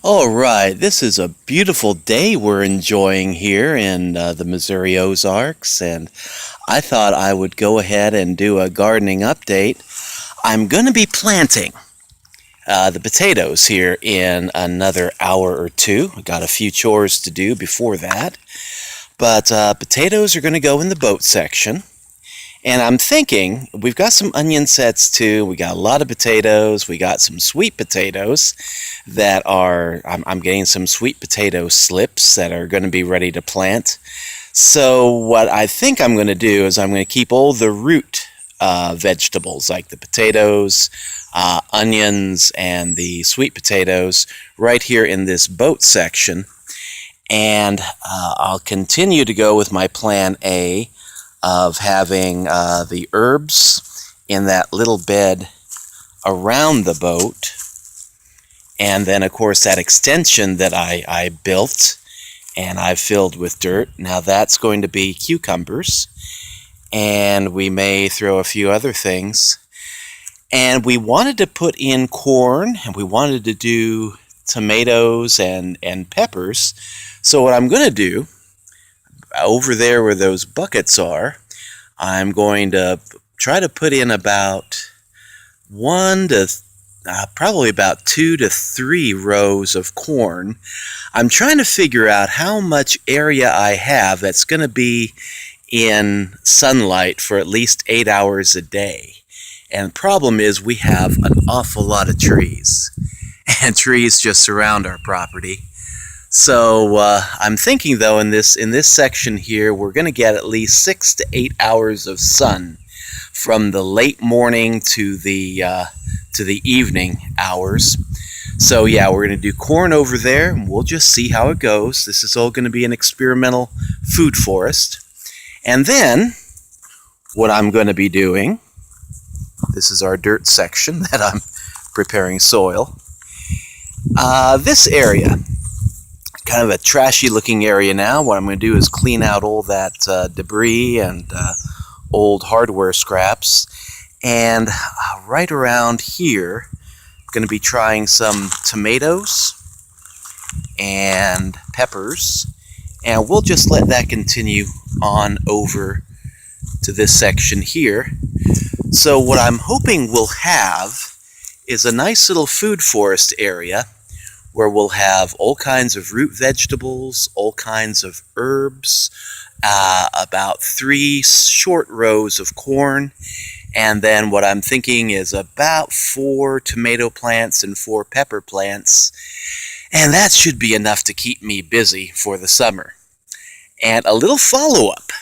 All right, this is a beautiful day we're enjoying here in the Missouri Ozarks, and I thought I would go ahead and do a gardening update. I'm going to be planting the potatoes here in another hour or two. I got a few chores to do before that, but potatoes are going to go in the boat section. And I'm thinking, we've got some onion sets too. We got a lot of potatoes. We got some sweet potatoes that are, I'm getting some sweet potato slips that are going to be ready to plant. So what I think I'm going to do is I'm going to keep all the root vegetables like the potatoes, onions, and the sweet potatoes right here in this boat section. And I'll continue to go with my plan A of having the herbs in that little bed around the boat. And then, of course, that extension that I built and I filled with dirt. Now that's going to be cucumbers. And we may throw a few other things. And we wanted to put in corn, and we wanted to do tomatoes and peppers. So what I'm going to do, over there where those buckets are, I'm going to try to put in about probably about 2 to 3 rows of corn. I'm trying to figure out how much area I have that's going to be in sunlight for at least 8 hours a day. And the problem is we have an awful lot of trees, and trees just surround our property. So I'm thinking, though, in this section here, we're going to get at least 6 to 8 hours of sun from the late morning to the evening hours. So yeah, we're going to do corn over there, and we'll just see how it goes. This is all going to be an experimental food forest. And then what I'm going to be doing, this is our dirt section that I'm preparing soil. This area, kind of a trashy looking area now. What I'm going to do is clean out all that debris and old hardware scraps. And right around here, I'm going to be trying some tomatoes and peppers. And we'll just let that continue on over to this section here. So what I'm hoping we'll have is a nice little food forest area where we'll have all kinds of root vegetables, all kinds of herbs, about 3 short rows of corn, and then what I'm thinking is about 4 tomato plants and 4 pepper plants, and that should be enough to keep me busy for the summer. And a little follow-up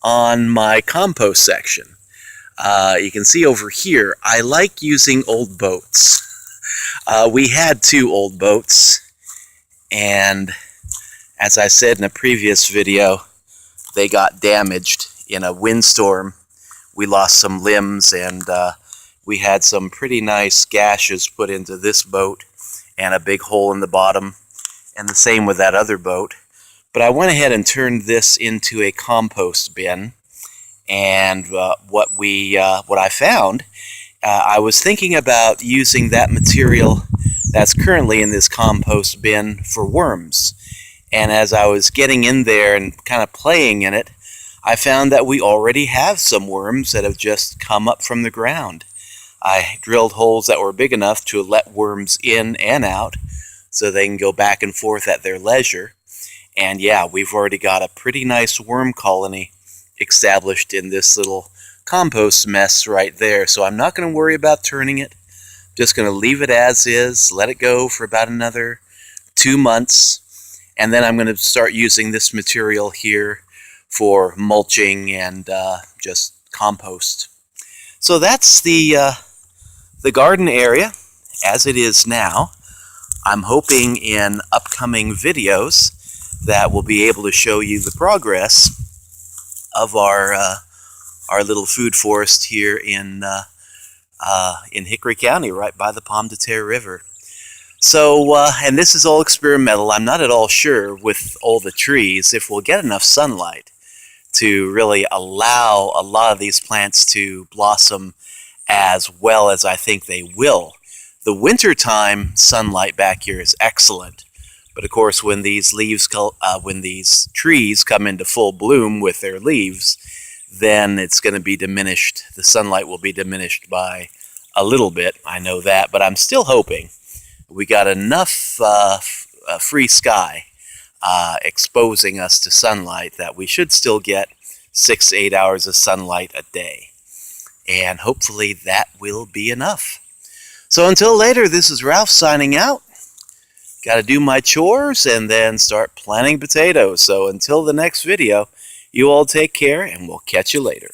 on my compost section. You can see over here, I like using old boats. We had 2 old boats, and as I said in a previous video, they got damaged in a windstorm. We lost some limbs, and we had some pretty nice gashes put into this boat and a big hole in the bottom, and the same with that other boat. But I went ahead and turned this into a compost bin, and what I found, I was thinking about using that material that's currently in this compost bin for worms. And as I was getting in there and kind of playing in it, I found that we already have some worms that have just come up from the ground. I drilled holes that were big enough to let worms in and out so they can go back and forth at their leisure. And yeah, we've already got a pretty nice worm colony established in this little compost mess right there. So I'm not going to worry about turning it. I'm just going to leave it as is, let it go for about another 2 months, and then I'm going to start using this material here for mulching and just compost. So that's the garden area as it is now. I'm hoping in upcoming videos that we'll be able to show you the progress of our little food forest here in Hickory County, right by the Pomme de Terre River. So, and this is all experimental. I'm not at all sure with all the trees if we'll get enough sunlight to really allow a lot of these plants to blossom as well as I think they will. The wintertime sunlight back here is excellent. But of course, when these trees come into full bloom with their leaves, then it's going to be diminished. The sunlight will be diminished by a little bit. I know that, but I'm still hoping. We got enough free sky exposing us to sunlight that we should still get 6 to 8 hours of sunlight a day. And hopefully that will be enough. So until later, this is Ralph signing out. Got to do my chores and then start planting potatoes. So until the next video, you all take care and we'll catch you later.